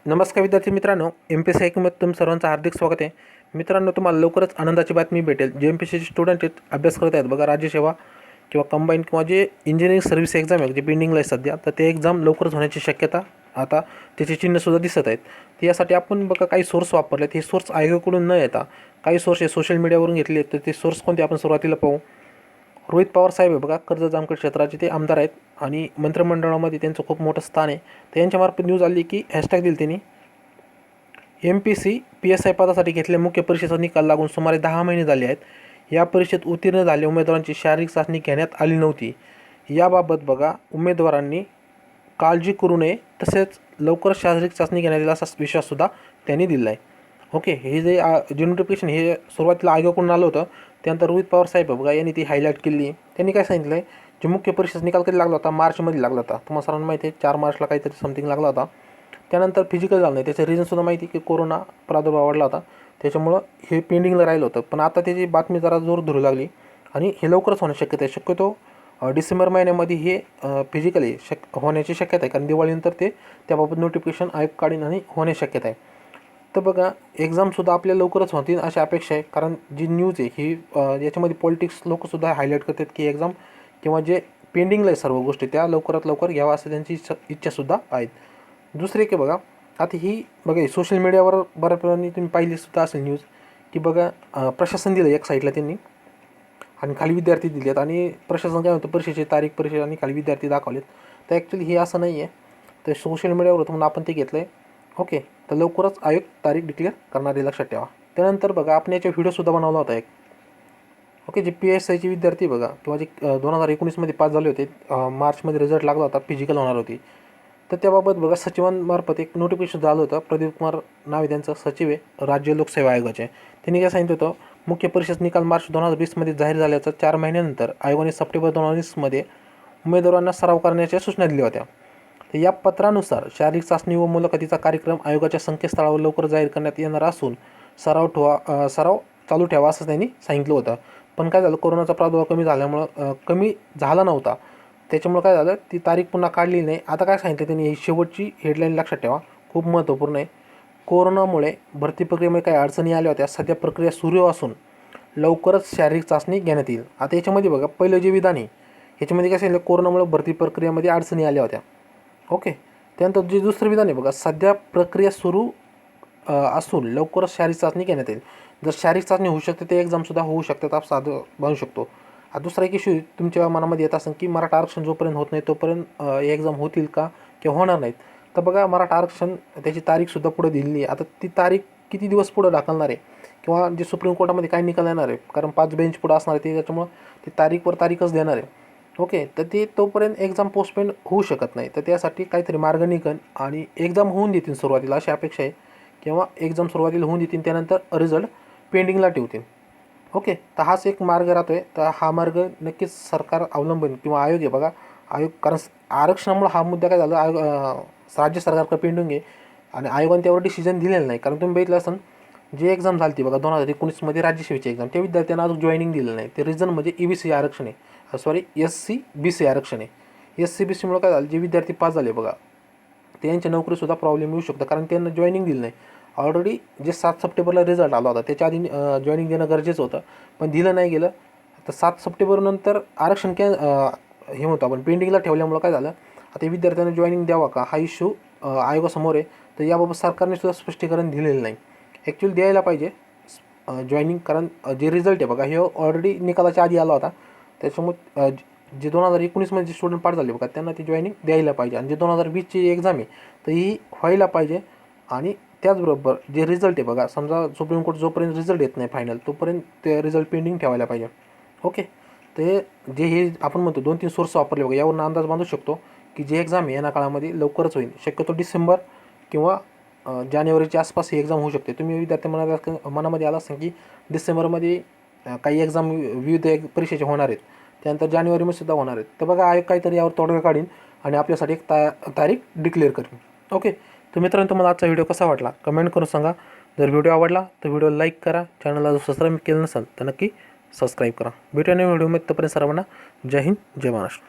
नमस्कार विद्यार्थी मित्रांनो, Mpsc IQ मध्ये तुम सर्वांचं हार्दिक स्वागत आहे. मित्रांनो, तुम्हाला लवकरच आनंदाची बातमी भेटेल. जे Mpsc स्टुडंट आहेत, अभ्यास करत आहेत बघा, राज्यसेवा किंवा कंबाईन किंवा जे इंजिनिअरिंग सर्व्हिस एक्झाम आहे जे पेंडिंगला आहे सध्या, तर ते एक्झाम लवकरच होण्याची शक्यता आता त्याचे चिन्हसुद्धा दिसत आहेत. तर यासाठी आपण बघा काही सोर्स वापरले. हे सोर्स आयोगाकडून न येता काही सोर्स हे सोशल मीडियावरून घेतले. तर ते सोर्स कोणते आपण सुरुवातीला पाहू. रोहित पवार साहेब आहे बघा, कर्जत जामखेड क्षेत्राचे ते आमदार आहेत आणि मंत्रिमंडळामध्ये त्यांचं खूप मोठं स्थान आहे. तर यांच्यामार्फत न्यूज आली की हॅशटॅग दिली त्यांनी, Mpsc PSI पदासाठी घेतलेल्या मुख्य परीक्षेचा निकाल लागून सुमारे 10 महिने झाले आहेत. या परीक्षेत उत्तीर्ण झालेल्या उमेदवारांची शारीरिक चाचणी घेण्यात आली नव्हती. याबाबत बघा, उमेदवारांनी काळजी करू नये, तसेच लवकरच शारीरिक चाचणी घेण्यात येईल असा विश्वाससुद्धा त्यांनी दिला आहे. ओके, हे जे नोटिफिकेशन हे सुरुवातीला आयोगाकडून आलं होतं. त्यानंतर रोहित पवार साहेब बघा यांनी ती हायलाईट केली आहे. त्यांनी काय सांगितलं आहे, जे मुख्य परीक्षेचा निकाल कधी लागला होता, मार्चमध्ये लागला होता. तुम्हाला सर्वांना माहिती आहे, 4 मार्चला काहीतरी समथिंग लागला होता. त्यानंतर फिजिकल झालं नाही. त्याचं रिझनसुद्धा माहिती की कोरोना प्रादुर्भाव वाढला होता, त्याच्यामुळं हे पेंडिंगला राहिलं होतं. पण आता त्याची बातमी जरा जोर धरू लागली आणि हे लवकरच होण्याची शक्यता आहे. शक्यतो डिसेंबर महिन्यामध्ये हे फिजिकली होण्याची शक्यता आहे, कारण दिवाळीनंतर ते त्याबाबत नोटिफिकेशन आयोग काढीन आणि होण्याची शक्यता आहे. तर बघा, एक्झामसुद्धा आपल्या लवकरच होतील अशी अपेक्षा आहे, कारण जी न्यूज आहे ही याच्यामध्ये पॉलिटिक्स लोकसुद्धा हायलाईट करतात की एक्झाम किंवा जे पेंडिंगला आहे सर्व गोष्टी त्या लवकरात लवकर घ्यावा असं त्यांची इच्छासुद्धा आहेत. दुसरी की बघा, आता ही बघा सोशल मीडियावर बऱ्यापैकी तुम्ही पाहिलीसुद्धा असेल न्यूज की बघा, प्रशासन दिलं एक साईडला त्यांनी आणि खाली विद्यार्थी दिलेत आणि प्रशासन काय म्हणतं परीक्षेची तारीख परीक्षा आणि खाली विद्यार्थी दाखवलेत. तर ॲक्च्युली हे असं नाही आहे. तर सोशल मीडियावर होतं म्हणून आपण ते घेतलं आहे. ओके, तर लवकरच आयोग तारीख डिक्लेअर करणार आहे, लक्षात ठेवा. त्यानंतर बघा, आपण याचा व्हिडिओसुद्धा बनवला होता एक. ओके, जे PSIचे विद्यार्थी बघा किंवा जे 2019मध्ये पास झाले होते, मार्चमध्ये रिझल्ट लागला होता, फिजिकल होणार होती. तर त्याबाबत बघा सचिवांमार्फत एक नोटिफिकेशन झालं होतं. प्रदीप कुमार नाव आहे त्यांचं, सचिव आहे राज्य लोकसेवा आयोगाचे. त्यांनी काय सांगितलं होतं, मुख्य परीक्षेचा निकाल मार्च 2020मध्ये जाहीर झाल्याचं 4 महिन्यानंतर आयोगाने सप्टेंबर 2020मध्ये उमेदवारांना सराव करण्याच्या सूचना दिल्या होत्या. तर या पत्रानुसार शारीरिक चाचणी व मुलाखतीचा कार्यक्रम आयोगाच्या संकेतस्थळावर लवकर जाहीर करण्यात येणार असून सराव चालू ठेवा असं त्यांनी सांगितलं होतं. पण काय झालं, कोरोनाचा प्रादुर्भाव कमी झाला नव्हता. त्याच्यामुळे काय झालं, ती तारीख पुन्हा काढली नाही. आता काय सांगितलं त्यांनी, ही शेवटची हेडलाईन लक्षात ठेवा, खूप महत्त्वपूर्ण आहे. कोरोनामुळे भरती प्रक्रियेमध्ये काही अडचणी आल्या होत्या. सध्या प्रक्रिया सुरू असून लवकरच शारीरिक चाचणी घेण्यात येईल. आता याच्यामध्ये बघा, पहिलं जे विधान आहे ह्याच्यामध्ये काय सांगितलं, कोरोनामुळे भरती प्रक्रियेमध्ये अडचणी आल्या होत्या. ओके, त्यानंतर जे दुसरं विधान आहे बघा, सध्या प्रक्रिया सुरू असून लवकरच शारीरिक चाचणी घेण्यात येईल. जर शारीरिक चाचणी होऊ शकते ते एक्झामसुद्धा होऊ शकतात, आपण साधं बनू शकतो. दुसरा एक इश्यू तुमच्या मनामध्ये येत असेल की मराठा आरक्षण जोपर्यंत होत नाही तोपर्यंत एक्झाम होतील का किंवा होणार नाहीत. तर बघा, मराठा आरक्षण त्याची तारीखसुद्धा पुढे दिलेली आहे. आता ती तारीख किती दिवस पुढं ढकलणार आहे किंवा जे सुप्रीम कोर्टामध्ये काय निकाल येणार आहे, कारण 5 बेंच पुढं असणार आहे ते, त्याच्यामुळं ती तारीखवर तारीखच देणार आहे. ओके, तर ते तोपर्यंत एक्झाम पोस्टपोन होऊ शकत नाही. तर त्यासाठी काहीतरी मार्ग निघन आणि एक्झाम होऊन देतील सुरुवातीला, अशी अपेक्षा आहे. किंवा एक्झाम सुरुवातीला होऊन देतील, त्यानंतर रिझल्ट पेंडिंगला ठेवतील. ओके, तर हाच एक मार्ग राहतो आहे. तर हा मार्ग नक्कीच सरकार अवलंबून किंवा आयोग आहे बघा, आयोग, कारण आरक्षणामुळे हा मुद्दा काय झाला, राज्य सरकारकडे पेंडिंग आहे आणि आयोगाने त्यावर डिसिजन दिलेलं नाही. कारण तुम्ही बघितलं असेल, जे एक्झाम झाली ती बघा 2019मध्ये राज्यसेवेची एक्झाम, त्या विद्यार्थ्यांना अजून जॉईनिंग दिलेलं नाही. ते रिझन म्हणजे EBC आरक्षण आहे, SC-BC आरक्षण आहे. SC-BCमुळे काय झालं, जे विद्यार्थी पास झाले बघा त्यांच्या नोकरीसुद्धा प्रॉब्लेम येऊ शकतो, कारण त्यांना जॉईनिंग दिलं नाही. ऑलरेडी जे 7 सप्टेंबरला रिझल्ट आला होता त्याच्या आधी जॉईनिंग देणं गरजेचं होतं, पण दिलं नाही गेलं. तर 7 सप्टेंबरनंतर आरक्षण हे होतं आपण पेंडिंगला ठेवल्यामुळं काय झालं, आता विद्यार्थ्यांना जॉईनिंग द्यावा का हा इश्यू आयोगासमोर आहे. तर याबाबत सरकारने सुद्धा स्पष्टीकरण दिलेलं नाही. ॲक्च्युअली द्यायला पाहिजे जॉईनिंग, कारण जे रिझल्ट आहे बघा हे ऑलरेडी निकालाच्या आधी आला होता. त्याच्यामुळे जे 2019मध्ये जे स्टुडंट पास झाले बघा त्यांना ती जॉईनिंग द्यायला पाहिजे. आणि जे 2020ची एक्झाम आहे तर ही व्हायला पाहिजे. आणि त्याचबरोबर जे रिझल्ट आहे बघा, समजा सुप्रीम कोर्ट जोपर्यंत रिझल्ट येत नाही फायनल तोपर्यंत ते रिझल्ट पेंडिंग ठेवायला पाहिजे. ओके, ते जे हे आपण म्हणतो 2-3 सोर्स वापरले बघा, यावरून अंदाज बांधू शकतो की जे एक्झाम आहे येण्या काळामध्ये लवकरच होईल. शक्यतो डिसेंबर किंवा जानेवारीच्या आसपास ही एक्झाम होऊ शकते. तुम्ही विद्यार्थी मनामध्ये आला असेल की डिसेंबरमध्ये काही एक्झाम विविध परीक्षेचे होणार आहेत, त्यानंतर जानेवारीमध्ये सुद्धा होणार आहेत. तर बघा, आयोग काहीतरी यावर तोडगा काढीन आणि आपल्यासाठी एक तारीख डिक्लेअर करेन. ओके, तर मित्रांनो, तुम्हाला आजचा व्हिडिओ कसा वाटला कमेंट करून सांगा. जर व्हिडिओ आवडला तर व्हिडिओ लाईक करा. चॅनलला जर सबस्क्राईब केलं नसेल तर नक्की सबस्क्राईब करा. भेटूया नवीन व्हिडिओमध्ये. तोपर्यंत सर्वांना जय हिंद, जय महाराष्ट्र.